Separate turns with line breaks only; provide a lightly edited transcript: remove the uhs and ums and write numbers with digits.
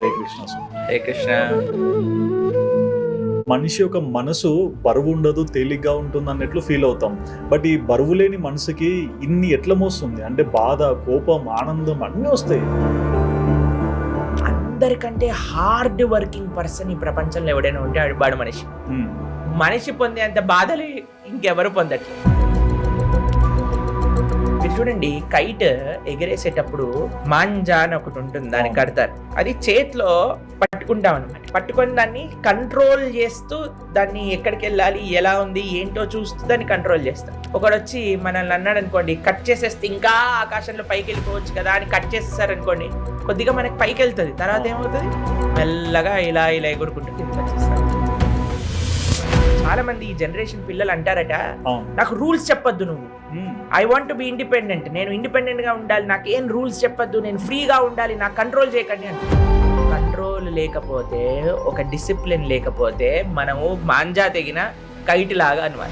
హరే కృష్ణ స్వామి.
హరే కృష్ణ.
మనిషి యొక్క మనసు బరువు ఉండదు, తేలిగ్గా ఉంటుంది అన్నట్లు ఫీల్ అవుతాం. బట్ ఈ బరువు లేని మనసుకి ఇన్ని ఎట్లా మోస్తుంది? అంటే బాధ, కోపం, ఆనందం అన్నీ వస్తాయి.
అందరికంటే హార్డ్ వర్కింగ్ పర్సన్ ఈ ప్రపంచంలో ఎవడైనా ఉంటే వాడు మనిషి.
హ్మ్.
మనిషి పొందేంత బాధలు ఇంకెవరు పొందట్లేదు. మీరు చూడండి, కైట్ ఎగిరేసేటప్పుడు మాంజా అని ఒకటి ఉంటుంది, దాన్ని కడతారు. అది చేతిలో పట్టుకుంటాం అనమాట. పట్టుకొని దాన్ని కంట్రోల్ చేస్తూ దాన్ని ఎక్కడికి వెళ్ళాలి, ఎలా ఉంది, ఏంటో చూస్తూ దాన్ని కంట్రోల్ చేస్తాం. ఒకడు వచ్చి మనల్ని అన్నాడు అనుకోండి, కట్ చేసేస్తే ఇంకా ఆకాశంలో పైకి వెళ్ళిపోవచ్చు కదా అని కట్ చేసేసారు అనుకోండి, కొద్దిగా మనకి పైకి వెళ్తుంది. తర్వాత ఏమవుతుంది, మెల్లగా ఇలా ఇలా ఎగురుకుంటూ కిందకి వచ్చేస్తారు. చాలా మంది ఈ జనరేషన్ పిల్లలు అంటారట, నాకు రూల్స్ చెప్పొద్దు, నువ్వు ఐ వాంట్ బి ఇండిపెండెంట్, నేను ఇండిపెండెంట్ గా ఉండాలి, నాకు ఏం రూల్స్ చెప్పొద్దు, నేను ఫ్రీగా ఉండాలి, నాకు కంట్రోల్ చేయకండి అంటే. కంట్రోల్ లేకపోతే, ఒక డిసిప్లిన్ లేకపోతే మనము మాంజా తెగిన కైట్ లాగా అన్నమాట.